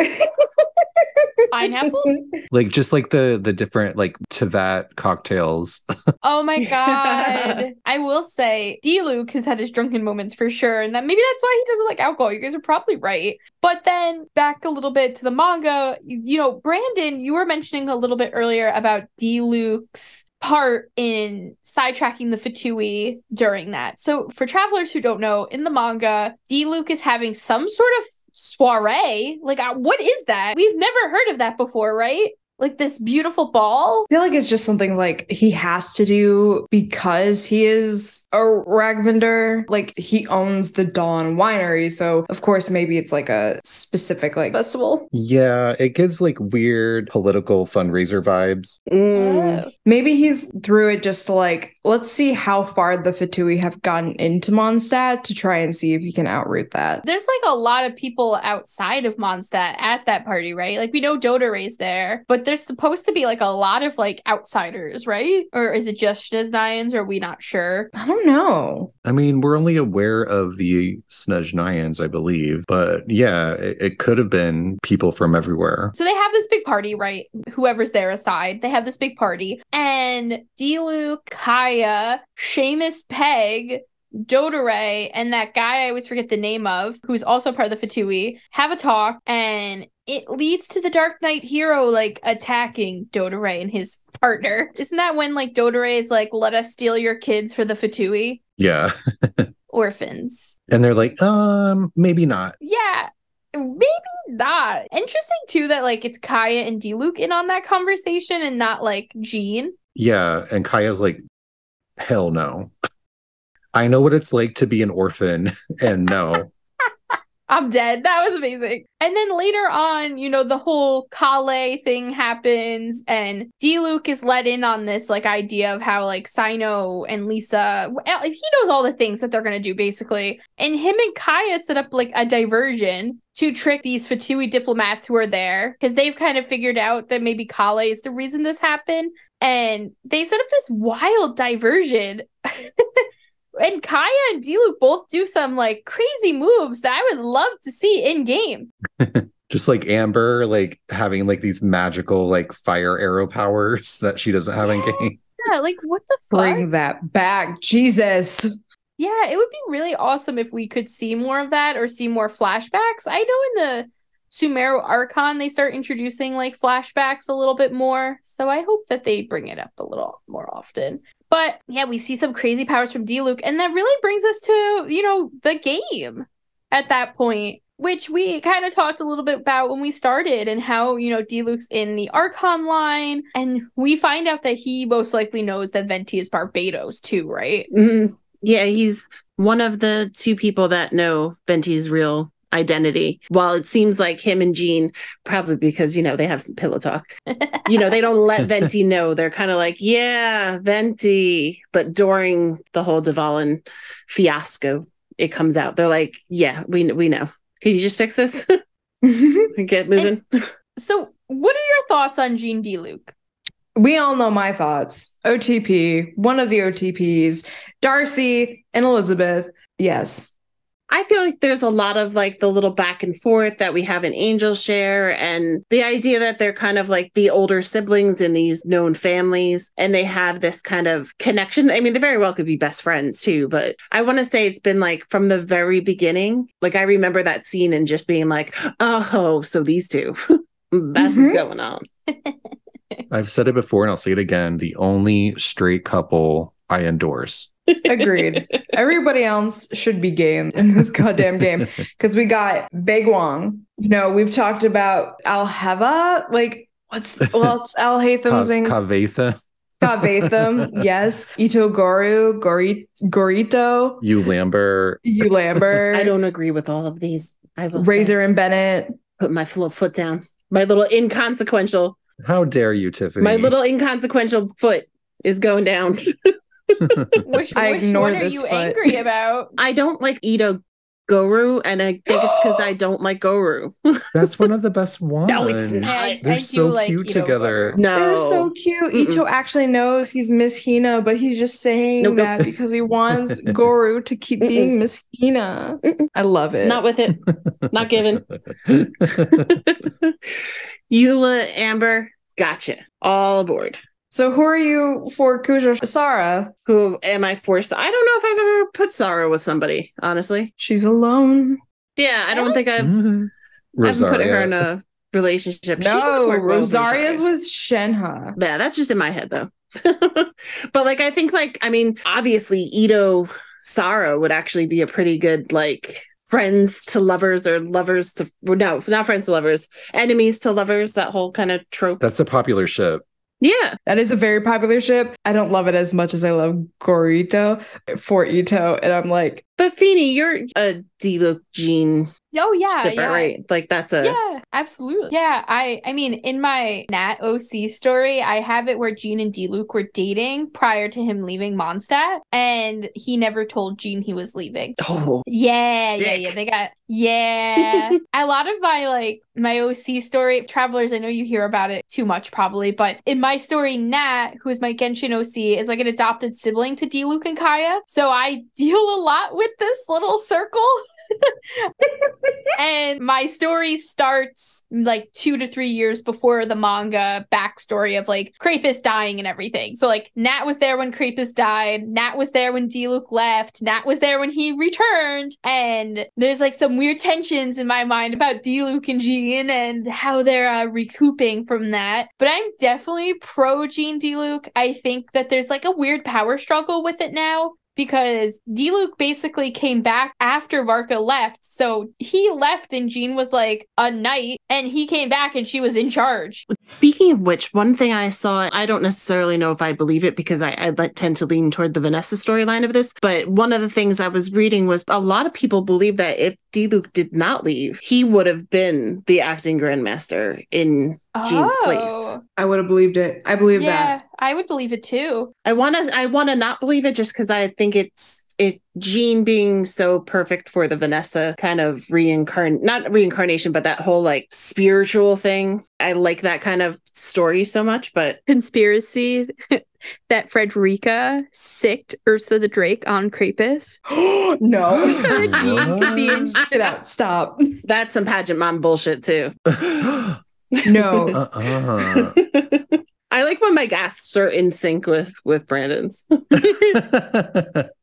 Pineapples? Like just like the different like Teyvat cocktails. Oh my god. I will say Diluc has had his drunken moments for sure, and that maybe that's why he doesn't like alcohol. You guys are probably right. But then back a little bit to the manga, you know, Brandon, you were mentioning a little bit earlier about Diluc's part in sidetracking the Fatui during that. So for travelers who don't know, in the manga, Diluc is having some sort of soiree. Like, what is that? We've never heard of that before, right? Like this beautiful ball. I feel like it's just something like he has to do because he is a Ragnvindr. Like he owns the Dawn Winery. So of course, maybe it's like a specific like festival. Yeah, it gives like weird political fundraiser vibes. Oh. Maybe he's through it just to like, let's see how far the Fatui have gotten into Mondstadt to try and see if he can outroot that. There's like a lot of people outside of Mondstadt at that party, right? Like we know Dodore's there, but there's supposed to be like a lot of like outsiders, right? Or is it just Snezhnayans? Or are we not sure? I don't know. I mean, we're only aware of the Snezhnayans, I believe. But yeah, it could have been people from everywhere. So they have this big party, right? Whoever's there aside, they have this big party. And Diluc, Kaya, Seamus Peg, Dodore, and that guy I always forget the name of, who's also part of the Fatui, have a talk, and it leads to the Dark Knight hero like attacking Dodore and his partner. Isn't that when like Dodore is like, let us steal your kids for the Fatui? Yeah. Orphans. And they're like, maybe not. Yeah. Maybe not. Interesting too that like it's Kaya and Diluc in on that conversation and not like Jean. Yeah, and Kaya's like, hell no. I know what it's like to be an orphan, and no. I'm dead. That was amazing. And then later on, you know, the whole Kale thing happens, and Diluc is let in on this like idea of how like Sino and Lisa, he knows all the things that they're gonna do basically. And him and Kaya set up like a diversion to trick these Fatui diplomats who are there, because they've kind of figured out that maybe Kale is the reason this happened. And they set up this wild diversion. And Kaya and Diluc both do some like crazy moves that I would love to see in game. Just like Amber, like having like these magical like fire arrow powers that she doesn't have in game. Yeah, like what the fuck? Bring that back, Jesus. Yeah, it would be really awesome if we could see more of that or see more flashbacks. I know in the Sumeru Archon, they start introducing like flashbacks a little bit more. So I hope that they bring it up a little more often. But yeah, we see some crazy powers from Diluc, and that really brings us to, you know, the game at that point, which we kind of talked a little bit about when we started, and how, you know, Diluc's in the Archon line, and we find out that he most likely knows that Venti is Barbados too, right? Mm-hmm. Yeah, he's one of the two people that know Venti's real identity. While it seems like him and Jean, probably because, you know, they have some pillow talk, you know, they don't let Venti know. They're kind of like, yeah, Venti. But during the whole Dvalin fiasco, it comes out. They're like, yeah, we know. Can you just fix this? Get moving. So what are your thoughts on Jean Diluc? We all know my thoughts. OTP, one of the OTPs, Darcy and Elizabeth. Yes. I feel like there's a lot of like the little back and forth that we have in Angel Share, and the idea that they're kind of like the older siblings in these known families, and they have this kind of connection. I mean, they very well could be best friends too, but I want to say it's been like from the very beginning. Like I remember that scene and just being like, oh, so these two, that's what's going on. I've said it before and I'll say it again. The only straight couple I endorse. Agreed. Everybody else should be gay in this goddamn game, because we got Baegwang. You know, we've talked about Alheva. Like, what's Alhatham's thing? Kavetha. Kaveitham, yes. Itogoru, Gorito. Ulamber. I don't agree with all of these. Razor and Bennett. Put my little foot down. My little inconsequential. How dare you, Tiffany? My little inconsequential foot is going down. Which I ignore one are this you foot. angry about? I don't like Ito Goru, and I think it's because I don't like Goru. That's one of the best ones. No, it's not. They're I do so like cute Ito together. Goru. No. They're so cute. Mm-mm. Ito actually knows he's Miss Hina, but he's just saying Nope. that because he wants Goru to keep being Miss Hina. Mm-mm. I love it. Not with it. Not given. Eula, Amber, gotcha. All aboard. So who are you for Kuja Sara? Who am I for? I don't know if I've ever put Sarah with somebody, honestly. She's alone. Yeah, I don't think I haven't put her in a relationship. She No, would work well with Rosaria's Rosaria. with Shenhe. Yeah, that's just in my head though. But like I think obviously Ito Sarah would actually be a pretty good like friends to lovers or lovers to no, not friends to lovers, enemies to lovers, that whole kind of trope. That's a popular ship. Yeah. That is a very popular ship. I don't love it as much as I love Gorito for Ito. And I'm like, But Feeny, you're a Diluc Jean Oh yeah, shipper, yeah. right? Like that's a Yeah, absolutely. Yeah, I mean, in my Nat OC story, I have it where Jean and Diluc were dating prior to him leaving Mondstadt, and he never told Jean he was leaving. oh Yeah. Dick. They got a lot of my OC story, Travelers, I know you hear about it too much probably, but in my story, Nat, who is my Genshin OC, is like an adopted sibling to Diluc and Kaya. So I deal a lot with this little circle. And my story starts like 2 to 3 years before the manga backstory of like Krapus dying and everything. So like Nat was there when Krapus died, Nat was there when Diluc left, Nat was there when he returned, and there's like some weird tensions in my mind about Diluc and Jean and how they're recouping from that. But I'm definitely pro Jean Diluc. I think that there's like a weird power struggle with it now, because Diluc basically came back after Varka left. So he left and Jean was like a knight, and he came back and she was in charge. Speaking of which, one thing I saw, I don't necessarily know if I believe it because I tend to lean toward the Vanessa storyline of this, but one of the things I was reading was a lot of people believe that if Diluc did not leave, he would have been the acting grandmaster in Jean's place. I would have believed it. I believe Yeah, that. I would believe it too. I wanna not believe it just because I think Jean being so perfect for the Vanessa kind of not reincarnation, but that whole like spiritual thing. I like that kind of story so much, but Conspiracy that Frederica sicked Ursa the Drake on Krapus. No. So that Jean could be in. Get out. Stop. that's some pageant mom bullshit too. No. I like when my gasps are in sync with Brandon's.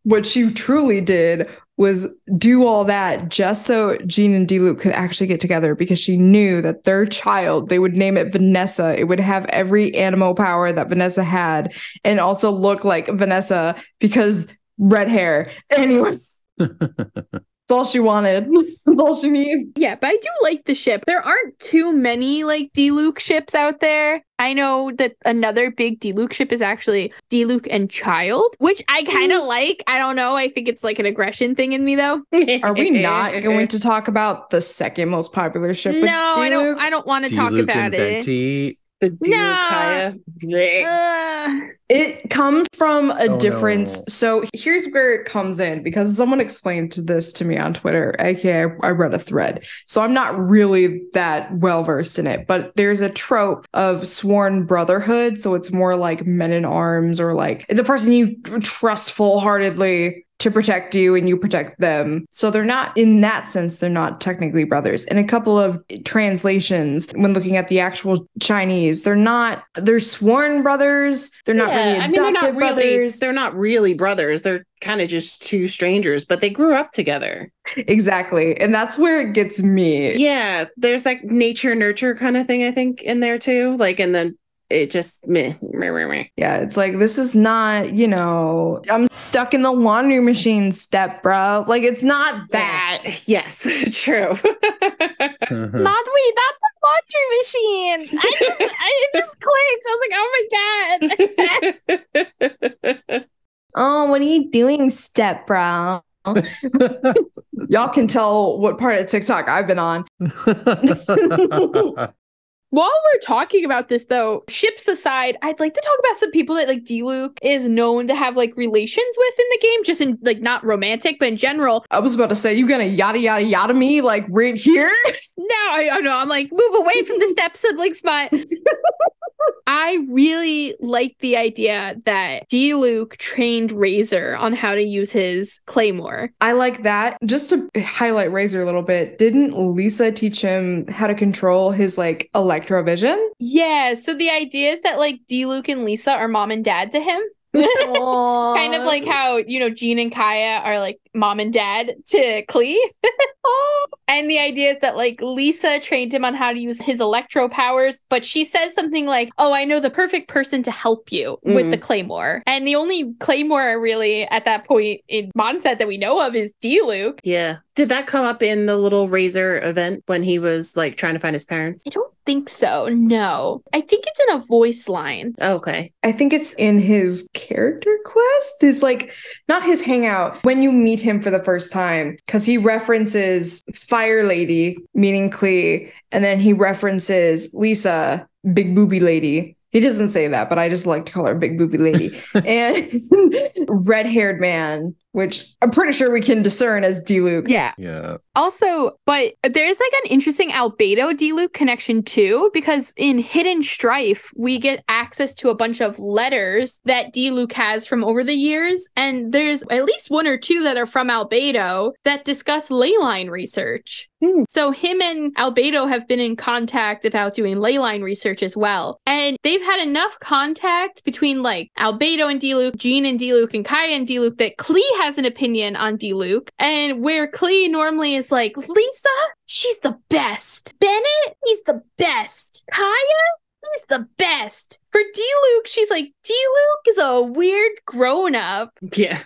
What she truly did was do all that just so Jean and Diluc could actually get together, because she knew that their child, they would name it Vanessa. It would have every animal power that Vanessa had and also look like Vanessa because red hair. Anyways. That's all she wanted. That's all she needed. Yeah, but I do like the ship. There aren't too many like Diluc ships out there. I know that another big Diluc ship is actually Diluc and Child, which I kind of like. I don't know. I think it's like an aggression thing in me though. Are we not going to talk about the second most popular ship? No, with I Diluc? don't want to talk Diluc about and it. Venti. The Kaya. It comes from a Oh, difference. no. So here's where it comes in, because someone explained this to me on Twitter. Okay, I read a thread. So I'm not really that well versed in it, but there's a trope of sworn brotherhood. So it's more like men in arms, or like it's a person you trust full-heartedly to protect you and you protect them. So they're not, in that sense, they're not technically brothers. In a couple of translations, when looking at the actual Chinese, they're sworn brothers. They're not really adopted brothers. They're not really brothers. They're kind of just two strangers, but they grew up together. Exactly. And that's where it gets me. Yeah, there's like nature nurture kind of thing, I think, in there too. Like, and then it just meh. Yeah, it's like, this is not, I'm stuck in the laundry machine step, bro. Like, it's not that. Yes, true. Uh-huh. Not the laundry machine. It just clicked. I was like, oh my god. Oh, what are you doing, step bro? Y'all can tell what part of TikTok I've been on. While we're talking about this, though, ships aside, I'd like to talk about some people that like Diluc is known to have like relations with in the game, just in like not romantic, but in general. I was about to say, you gonna yada yada yada me like right here? No, I know. I'm like, move away from the step-sibling spot. I really like the idea that Diluc trained Razor on how to use his claymore. I like that. Just to highlight Razor a little bit, didn't Lisa teach him how to control his like electrovision? Yeah, so the idea is that like Diluc and Lisa are mom and dad to him. Kind of like how, you know, Jean and Kaya are like mom and dad to Klee. And the idea is that like Lisa trained him on how to use his electro powers, but she says something like, oh, I know the perfect person to help you with the claymore. And the only claymore really at that point in Mondstadt that we know of is Diluc. Yeah. Did that come up in the little Razor event when he was like trying to find his parents? I don't think so. No. I think it's in a voice line. Okay. I think it's in his character quest. His like, not his hangout. When you meet him for the first time, because he references Fire Lady, meaning Klee, and then he references Lisa, Big Booby Lady. He doesn't say that, but I just like to call her Big Booby Lady. And red-haired man, which I'm pretty sure we can discern as Diluc. Yeah. Also, but there's like an interesting Albedo Diluc connection too, because in Hidden Strife, we get access to a bunch of letters that Diluc has from over the years. And there's at least one or two that are from Albedo that discuss ley line research. So him and Albedo have been in contact about doing ley line research as well. And they've had enough contact between like Albedo and Diluc, Jean and Diluc, and Kaya and Diluc that Klee has an opinion on Diluc. And where Klee normally is like, Lisa, she's the best. Bennett, he's the best. Kaya, he's the best. For Diluc, she's like, Diluc is a weird grown-up. Yeah.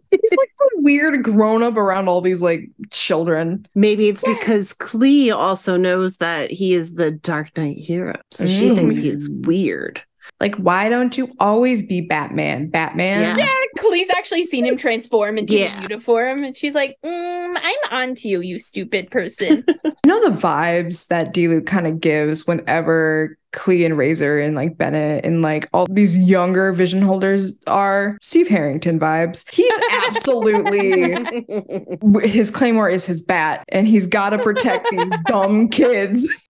He's like the weird grown-up around all these like children. Maybe it's because Klee also knows that he is the Dark Knight hero. So she thinks he's weird. Like, why don't you always be Batman? Yeah, Klee's actually seen him transform into his uniform. And she's like, I'm onto you, you stupid person. You know the vibes that Diluc kind of gives whenever Klee and Razor and like Bennett and like all these younger vision holders are Steve Harrington vibes. He's absolutely his claymore is his bat, and he's got to protect these dumb kids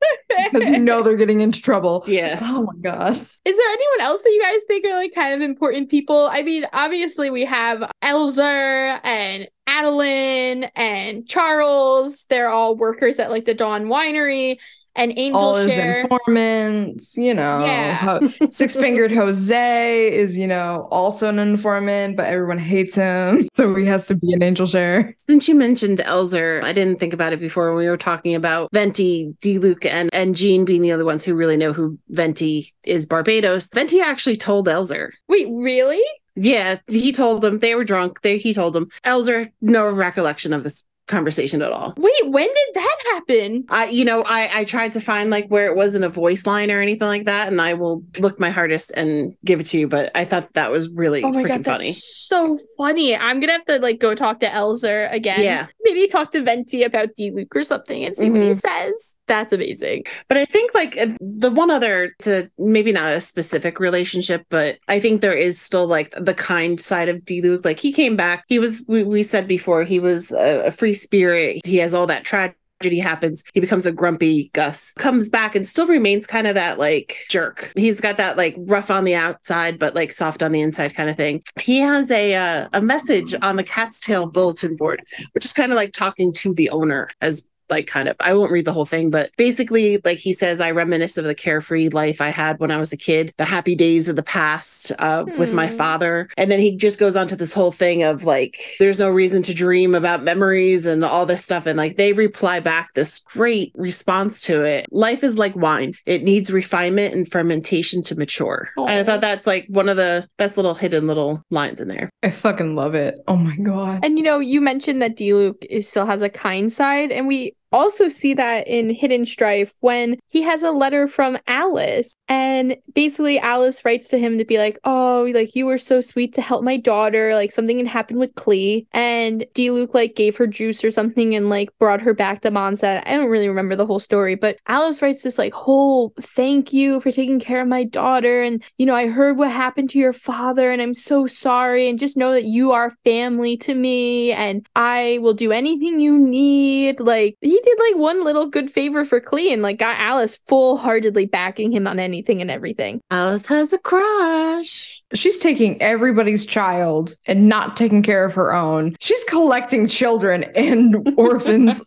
because you know they're getting into trouble. Yeah. Oh my gosh. Is there anyone else that you guys think are like kind of important people? I mean, obviously we have Elzer and Adeline and Charles. They're all workers at like the Dawn Winery. And Angel all his Share. Informants, you know. Yeah. Six-fingered Jose is, you know, also an informant, but everyone hates him. So he has to be an Angel Share. Since you mentioned Elzer, I didn't think about it before when we were talking about Venti, Diluc, and Jean being the other ones who really know who Venti is Barbados. Venti actually told Elzer. Wait, really? Yeah, he told them. They were drunk. He told them. Elzer, no recollection of this conversation at all. Wait, when did that happen? I tried to find like where it wasn't a voice line or anything like that, and I will look my hardest and give it to you, but I thought that was really freaking funny. So funny. I'm gonna have to like go talk to Elzer again. Yeah. Maybe talk to Venti about Diluc or something and see what he says. That's amazing. But I think like the one other, to maybe not a specific relationship, but I think there is still like the kind side of Diluc. Like he came back. He was, we said before, he was a free spirit. He has all that tragedy happens. He becomes a grumpy Gus, comes back and still remains kind of that like jerk. He's got that like rough on the outside, but like soft on the inside kind of thing. He has a message on the Cat's Tail bulletin board, which is kind of like talking to the owner as like kind of, I won't read the whole thing, but basically like he says, I reminisce of the carefree life I had when I was a kid, the happy days of the past with my father. And then he just goes on to this whole thing of like, there's no reason to dream about memories and all this stuff. And like they reply back this great response to it. Life is like wine. It needs refinement and fermentation to mature. And I thought that's like one of the best little hidden little lines in there. I fucking love it. Oh my God. And you know, you mentioned that Diluc still has a kind side, and we also see that in Hidden Strife when he has a letter from Alice. And basically Alice writes to him to be like, oh, like you were so sweet to help my daughter. Like something had happened with Klee. And Diluc like gave her juice or something and like brought her back to Mondstadt. I don't really remember the whole story, but Alice writes this like whole thank you for taking care of my daughter. And, you know, I heard what happened to your father and I'm so sorry. And just know that you are family to me and I will do anything you need. Like he did like one little good favor for Klee and like got Alice full-heartedly backing him on anything and everything. Alice has a crush. She's taking everybody's child and not taking care of her own. She's collecting children and orphans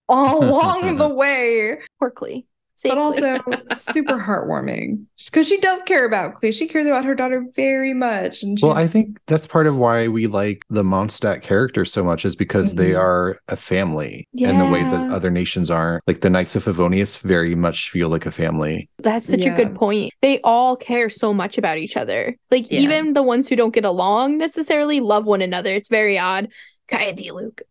all along the way. Poor Klee. But also super heartwarming because she does care about Klee. She cares about her daughter very much. And well, I think that's part of why we like the Mondstadt characters so much is because they are a family in the way that other nations are. Like the Knights of Favonius very much feel like a family. That's such a good point. They all care so much about each other. Like even the ones who don't get along necessarily love one another. It's very odd. Kaya Diluc.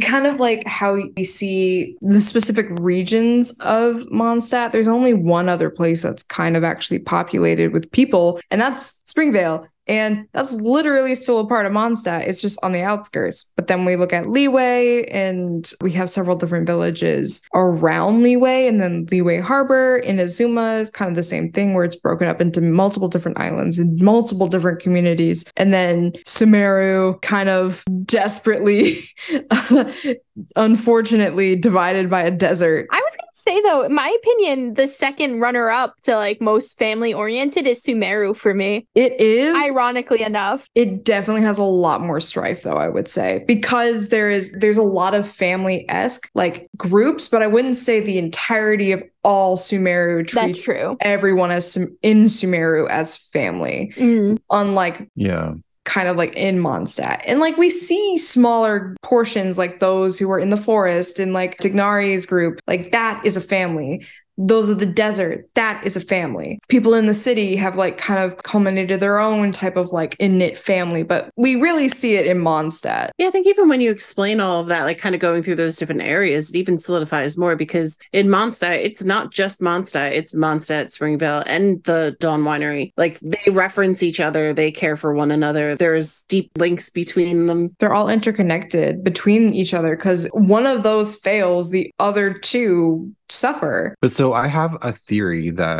Kind of like how you see the specific regions of Mondstadt. There's only one other place that's kind of actually populated with people, and that's Springvale. And that's literally still a part of Mondstadt. It's just on the outskirts. But then we look at Liyue, and we have several different villages around Liyue. And then Liyue Harbor in Azuma is kind of the same thing, where it's broken up into multiple different islands and multiple different communities. And then Sumeru kind of desperately, unfortunately, divided by a desert. I was going to say, though, in my opinion, the second runner-up to like most family-oriented is Sumeru for me. It is. Ironically enough. It definitely has a lot more strife, though, I would say, because there's a lot of family-esque like groups, but I wouldn't say the entirety of all Sumeru treats everyone as in Sumeru as family. Unlike kind of like in Mondstadt. And like we see smaller portions like those who are in the forest and like Tignari's group, like that is a family. Those of the desert, that is a family. People in the city have like kind of culminated their own type of like knit family, but we really see it in Mondstadt. Yeah, I think even when you explain all of that, like kind of going through those different areas, it even solidifies more because in Mondstadt, it's not just Mondstadt, it's Mondstadt, Springvale, and the Dawn Winery. Like they reference each other, they care for one another. There's deep links between them. They're all interconnected between each other because one of those fails, the other two suffer. But so I have a theory that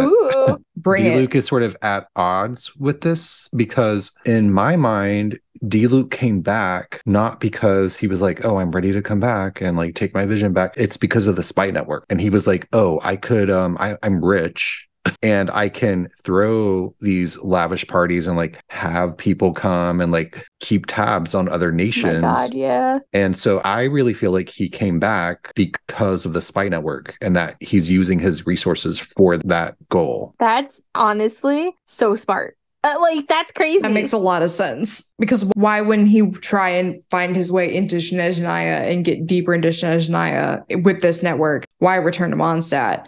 Diluc is sort of at odds with this because in my mind, Diluc came back not because he was like, oh, I'm ready to come back and like take my vision back. It's because of the spy network. And he was like, oh, I could, I'm rich. And I can throw these lavish parties and like have people come and like keep tabs on other nations. Oh my God, yeah. And so I really feel like he came back because of the spy network and that he's using his resources for that goal. That's honestly so smart. Like, that's crazy. That makes a lot of sense. Because why wouldn't he try and find his way into Snezhnaya and get deeper into Snezhnaya with this network? Why return to Mondstadt?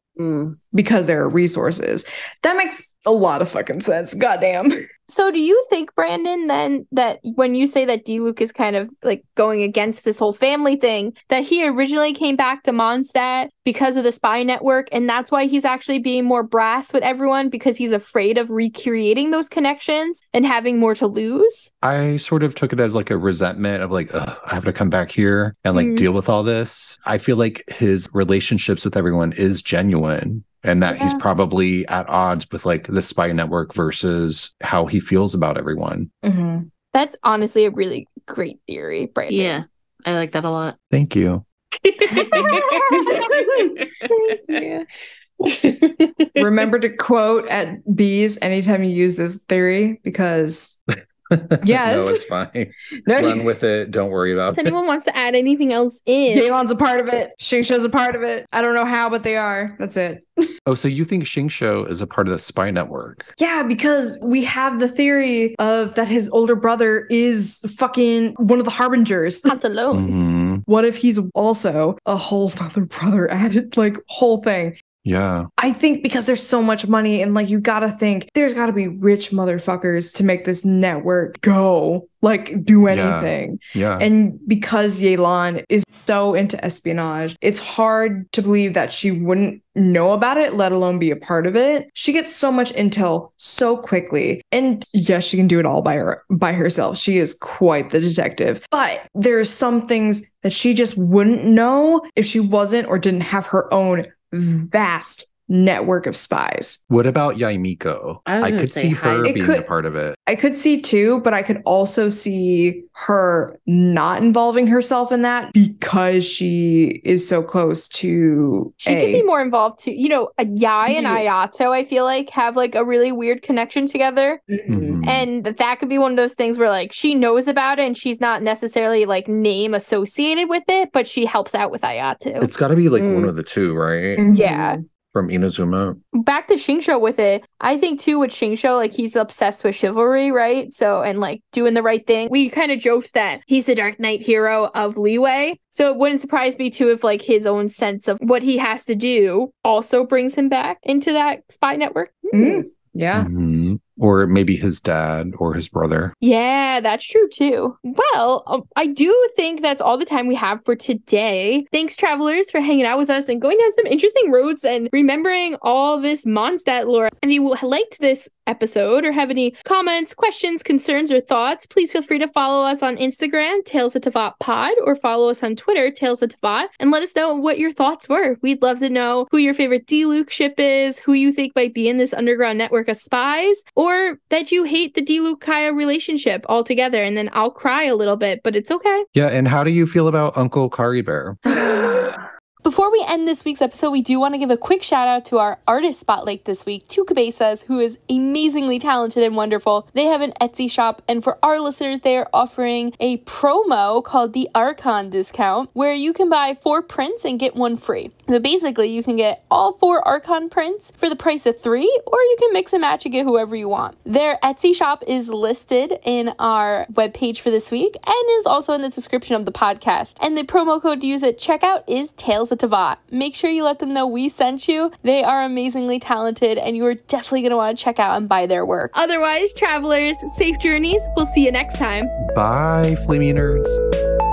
Because there are resources. That makes a lot of fucking sense. Goddamn. So do you think, Brandon, then that when you say that Diluc is kind of like going against this whole family thing, that he originally came back to Mondstadt because of the spy network, and that's why he's actually being more brass with everyone because he's afraid of recreating those connections and having more to lose? I sort of took it as like a resentment of like, I have to come back here and like deal with all this. I feel like his relationships with everyone is genuine. And that he's probably at odds with like the spy network versus how he feels about everyone. That's honestly a really great theory, Brandon. Yeah, I like that a lot. Thank you. Thank you. Remember to quote at Bees anytime you use this theory because... Yes. No, it's fine. Run with it. Don't worry about it. If anyone wants to add anything else in. Yelan's a part of it. Xingqiu's a part of it. I don't know how, but they are. That's it. Oh, so you think Xingqiu is a part of the spy network? Yeah, because we have the theory of that his older brother is fucking one of the harbingers. Not alone. What if he's also a whole other brother added, like, whole thing? Yeah. I think because there's so much money and like you gotta think there's gotta be rich motherfuckers to make this network go, like do anything. Yeah. And because Yelan is so into espionage, it's hard to believe that she wouldn't know about it, let alone be a part of it. She gets so much intel so quickly. And yes, she can do it all by herself. She is quite the detective. But there are some things that she just wouldn't know if she wasn't or didn't have her own vast network of spies. What about Yae Miko? I could see her being a part of it. I could see too, but I could also see her not involving herself in that because she is so close to She could be more involved too. You know, Yae and Ayato, I feel like, have like a really weird connection together. Mm-hmm. And that could be one of those things where like she knows about it and she's not necessarily like name associated with it, but she helps out with Ayato. It's got to be like one of the two, right? Yeah. From Inazuma. Back to Shingsho with it. I think too with Shingsho, like he's obsessed with chivalry, right? So, and like doing the right thing. We kind of joked that he's the Dark Knight hero of Leeway. So it wouldn't surprise me too if like his own sense of what he has to do also brings him back into that spy network. Yeah. Mm-hmm. Or maybe his dad or his brother. Yeah, that's true too. Well, I do think that's all the time we have for today. Thanks, travelers, for hanging out with us and going down some interesting roads and remembering all this Mondstadt lore. If you liked this episode or have any comments, questions, concerns, or thoughts, please feel free to follow us on Instagram, Tales of Teyvat Pod, or follow us on Twitter, Tales of Teyvat, and let us know what your thoughts were. We'd love to know who your favorite Diluc ship is, who you think might be in this underground network of spies, or that you hate the Diluc-Kaya relationship altogether, and then I'll cry a little bit, but it's okay. Yeah, and how do you feel about Uncle Kari Bear? Before we end this week's episode, we do want to give a quick shout out to our artist spotlight this week, Twocabezas, who is amazingly talented and wonderful. They have an Etsy shop, and for our listeners, they are offering a promo called the Archon discount, where you can buy 4 prints and get 1 free. So basically, you can get all 4 Archon prints for the price of 3, or you can mix and match and get whoever you want. Their Etsy shop is listed in our webpage for this week and is also in the description of the podcast. And the promo code to use at checkout is Tales of Teyvat. Make sure you let them know we sent you. They are amazingly talented, and you are definitely going to want to check out and buy their work. Otherwise, travelers, safe journeys. We'll see you next time. Bye, Flamey Nerds.